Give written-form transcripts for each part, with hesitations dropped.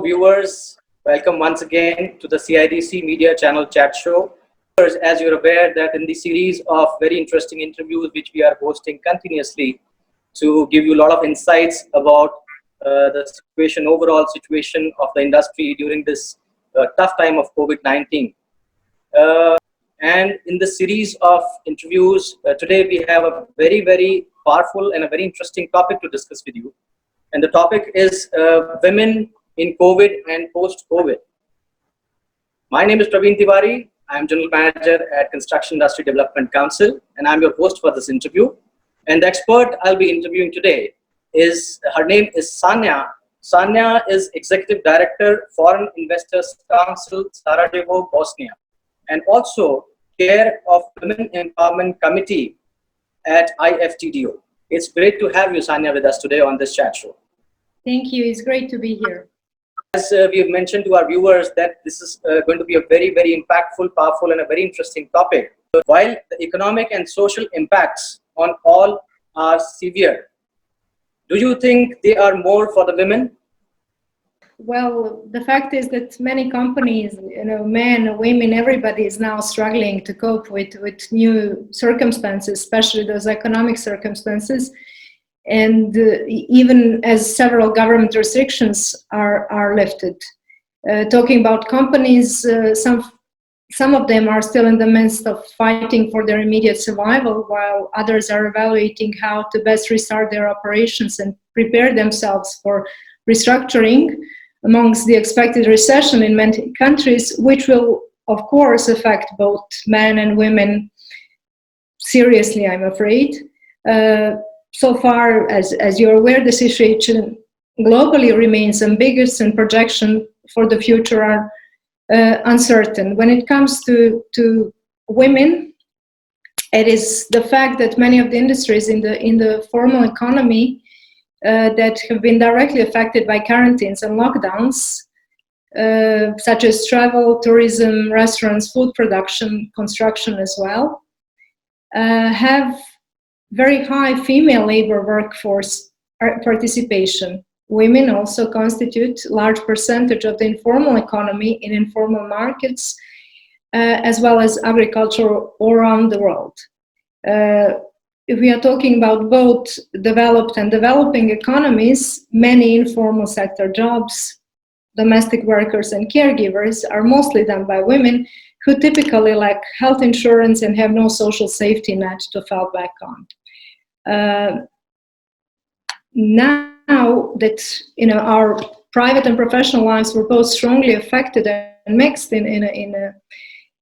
viewers, welcome once again to the CIDC Media Channel Chat Show. As you're aware that in the series of very interesting interviews which we are hosting continuously to give you a lot of insights about the situation, overall situation of the industry during this tough time of COVID-19. And in the series of interviews, today we have a very, very powerful and a very interesting topic to discuss with you. And the topic is women in COVID and post-COVID. My name is Praveen Tiwari. I'm General Manager at Construction Industry Development Council, and I'm your host for this interview. And the expert I'll be interviewing today her name is Sanja. Sanja is Executive Director, Foreign Investors Council, Sarajevo, Bosnia, and also Chair of Women Empowerment Committee at IFTDO. It's great to have you, Sanja, with us today on this chat show. Thank you. It's great to be here. As we have mentioned to our viewers that this is going to be a very, very impactful, powerful, and a very interesting topic. While the economic and social impacts on all are severe, do you think they are more for the women? Well, the fact is that many companies, men, women, everybody is now struggling to cope with new circumstances, especially those economic circumstances. And even as several government restrictions are lifted. Talking about companies, some of them are still in the midst of fighting for their immediate survival, while others are evaluating how to best restart their operations and prepare themselves for restructuring amongst the expected recession in many countries, which will, of course, affect both men and women seriously, I'm afraid. So far, as you're aware, the situation globally remains ambiguous and projections for the future are uncertain. When it comes to women, it is the fact that many of the industries in the formal economy that have been directly affected by quarantines and lockdowns, such as travel, tourism, restaurants, food production, construction as well, have very high female labor workforce participation. Women also constitute a large percentage of the informal economy in informal markets, as well as agriculture all around the world. If we are talking about both developed and developing economies, many informal sector jobs, domestic workers and caregivers are mostly done by women who typically lack health insurance and have no social safety net to fall back on. Now that our private and professional lives were both strongly affected and mixed in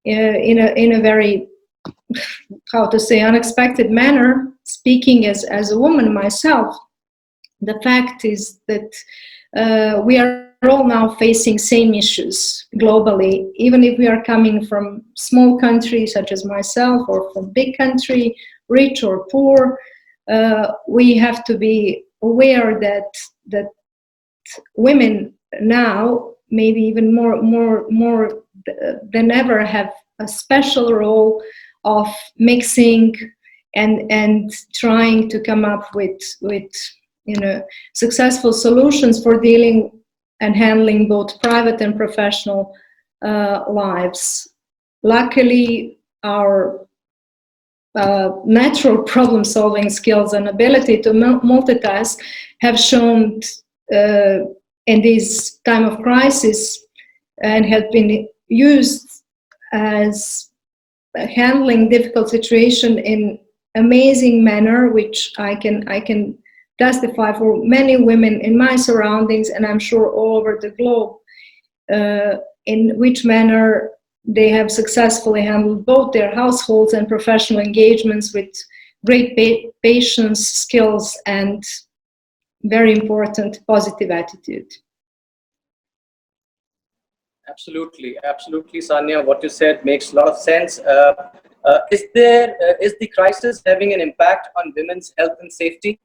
a very, how to say, unexpected manner, speaking as a woman myself, the fact is that we are all now facing same issues globally, even if we are coming from small countries such as myself or from big country, rich or poor. We have to be aware that women now, maybe even more than ever, have a special role of mixing and trying to come up with successful solutions for dealing and handling both private and professional lives. Luckily, our natural problem-solving skills and ability to multitask have shown in this time of crisis and have been used as handling difficult situation in amazing manner, which I can testify for many women in my surroundings, and I'm sure all over the globe, in which manner they have successfully handled both their households and professional engagements with great patience, skills, and very important positive attitude. Absolutely, Sanja. What you said makes a lot of sense. Is the crisis having an impact on women's health and safety?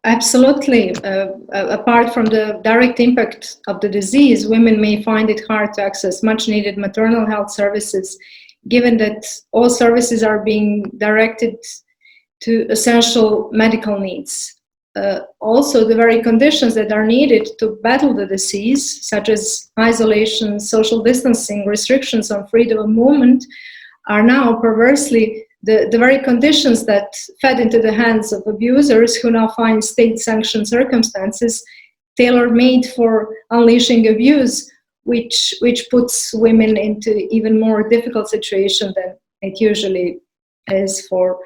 Absolutely. Apart from the direct impact of the disease, women may find it hard to access much needed maternal health services, given that all services are being directed to essential medical needs. also the very conditions that are needed to battle the disease, such as isolation, social distancing, restrictions on freedom of movement, are now perversely the very conditions that fed into the hands of abusers, who now find state-sanctioned circumstances tailor-made for unleashing abuse, which puts women into even more difficult situation than it usually is for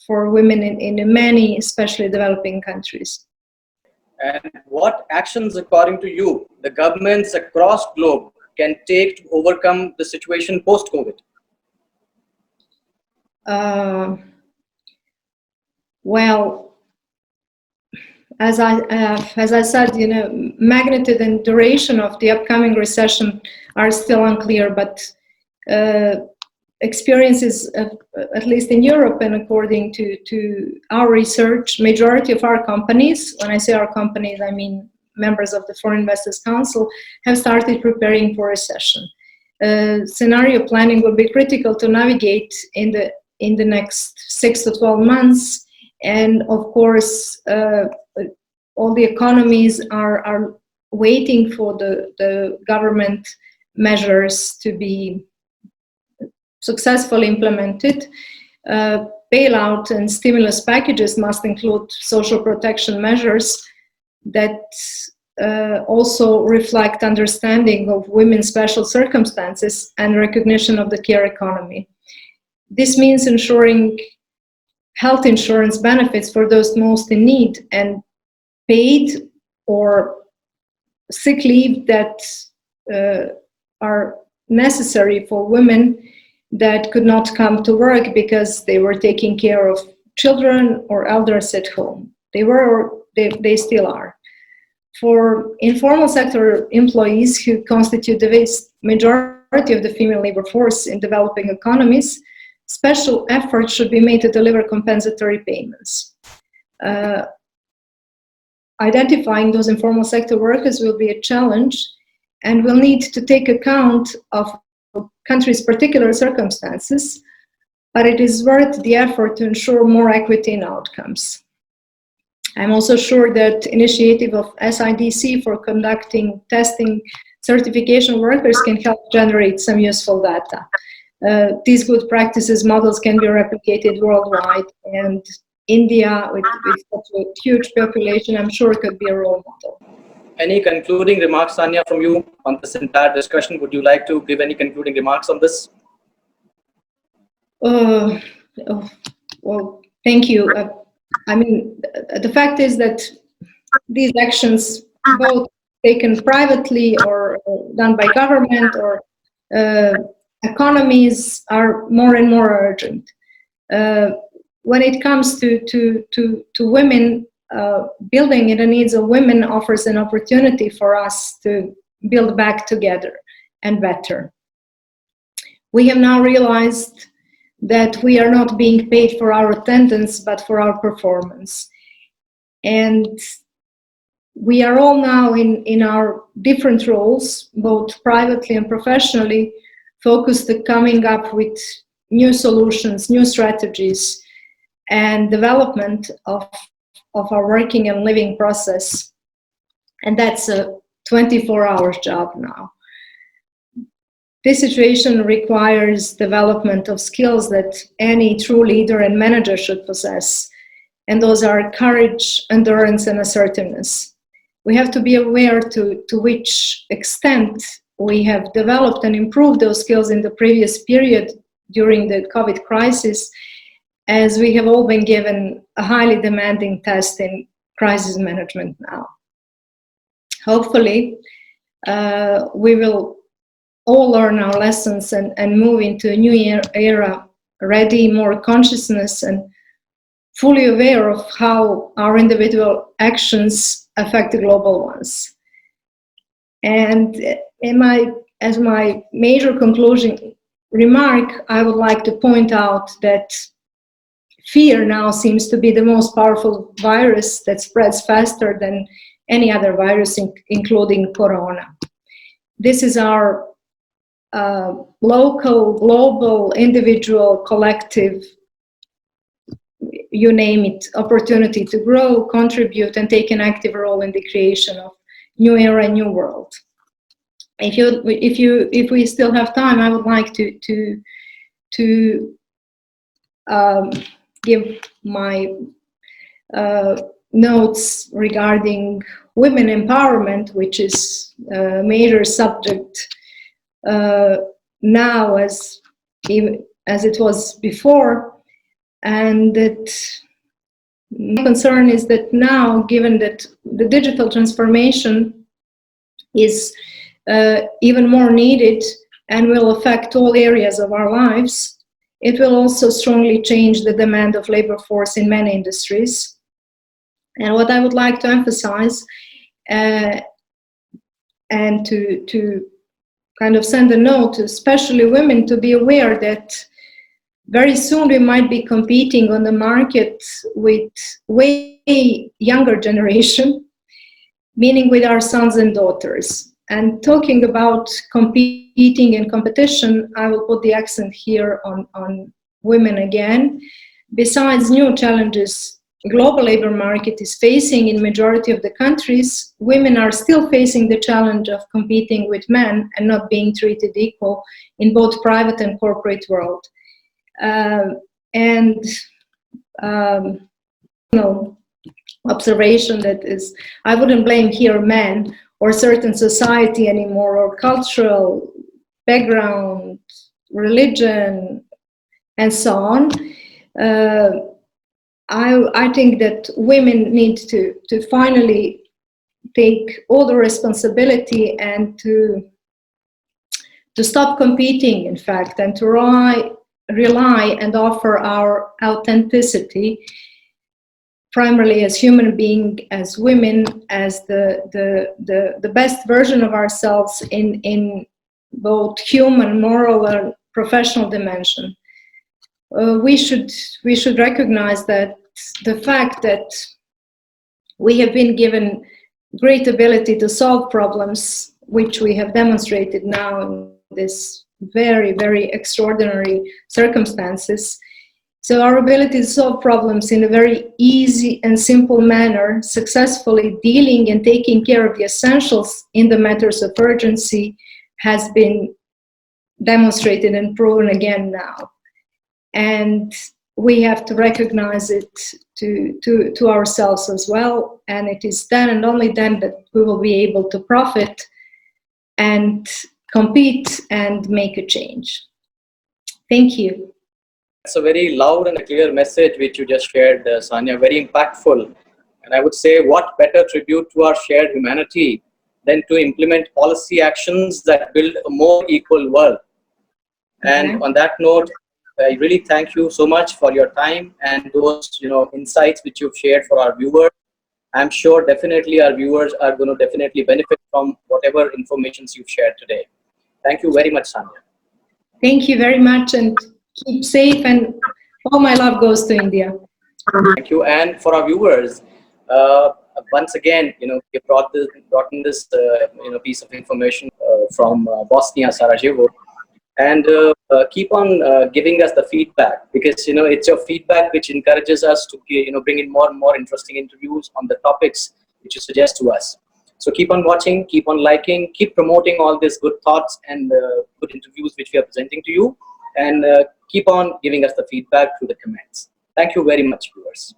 women in many, especially developing countries. And what actions, according to you, the governments across globe can take to overcome the situation post-COVID? Well, as I said, magnitude and duration of the upcoming recession are still unclear, but experiences, at least in Europe, and according to our research, majority of our companies, when I say our companies, I mean members of the Foreign Investors Council, have started preparing for recession. Scenario planning will be critical to navigate in the next 6 to 12 months. And of course, all the economies are waiting for the government measures to be successfully implemented. Bailout and stimulus packages must include social protection measures that also reflect understanding of women's special circumstances and recognition of the care economy. This means ensuring health insurance benefits for those most in need, and paid or sick leave that are necessary for women that could not come to work because they were taking care of children or elders at home. They were, or they still are. For informal sector employees, who constitute the vast majority of the female labor force in developing economies, special efforts should be made to deliver compensatory payments. Identifying those informal sector workers will be a challenge, and will need to take account of countries' particular circumstances, but it is worth the effort to ensure more equity in outcomes. I'm also sure that initiative of CIDC for conducting testing certification workers can help generate some useful data. These good practices models can be replicated worldwide, and India, with such a huge population, I'm sure could be a role model. Any concluding remarks, Sanja, from you on this entire discussion? Would you like to give any concluding remarks on this? Well, thank you. I mean, the fact is that these actions, both taken privately or done by government or economies, are more and more urgent. When it comes to women, building in the needs of women offers an opportunity for us to build back together and better. We have now realized that we are not being paid for our attendance, but for our performance. And we are all now in our different roles, both privately and professionally, focused on coming up with new solutions, new strategies, and development of our working and living process. And that's a 24-hour job now. This situation requires development of skills that any true leader and manager should possess. And those are courage, endurance, and assertiveness. We have to be aware to which extent we have developed and improved those skills in the previous period during the COVID crisis, as we have all been given a highly demanding test in crisis management now. Hopefully, we will all learn our lessons and move into a new era, ready, more consciousness, and fully aware of how our individual actions affect the global ones. And as my major conclusion remark, I would like to point out that fear now seems to be the most powerful virus that spreads faster than any other virus, including corona. This is our local, global, individual, collective you name it, opportunity to grow, contribute, and take an active role in the creation of new era, new world. If we still have time, I would like to give my notes regarding women empowerment, which is a major subject now as it was before. And that my concern is that now, given that the digital transformation is even more needed and will affect all areas of our lives, it will also strongly change the demand of labor force in many industries. And what I would like to emphasize and to kind of send a note to especially women to be aware that very soon we might be competing on the market with way younger generation, meaning with our sons and daughters. And talking about competing and competition, I will put the accent here on women again. Besides new challenges global labor market is facing in majority of the countries, women are still facing the challenge of competing with men and not being treated equal in both private and corporate world. Observation that is, I wouldn't blame here men or certain society anymore, or cultural background, religion, and so on. I think that women need to finally take all the responsibility and to stop competing, in fact, and to rely and offer our authenticity, primarily as human beings, as women, as the best version of ourselves in both human, moral, and professional dimension. We should recognize that the fact that we have been given great ability to solve problems, which we have demonstrated now in this very, very extraordinary circumstances. So our ability to solve problems in a very easy and simple manner, successfully dealing and taking care of the essentials in the matters of urgency, has been demonstrated and proven again now. And we have to recognize it to ourselves as well. And it is then and only then that we will be able to profit and compete and make a change. Thank you. It's a very loud and clear message which you just shared, Sanja, very impactful. And I would say, what better tribute to our shared humanity than to implement policy actions that build a more equal world. And on that note, I really thank you so much for your time and those insights which you've shared for our viewers. I'm sure definitely our viewers are going to definitely benefit from whatever information you've shared today. Thank you very much, Sanja. Thank you very much, and keep safe, and all my love goes to India. Thank you. And for our viewers, once again, we brought in this piece of information from Bosnia, Sarajevo. And keep on giving us the feedback, because it's your feedback which encourages us to bring in more and more interesting interviews on the topics which you suggest to us. So keep on watching, keep on liking, keep promoting all these good thoughts and good interviews which we are presenting to you, and keep on giving us the feedback through the comments. Thank you very much, viewers.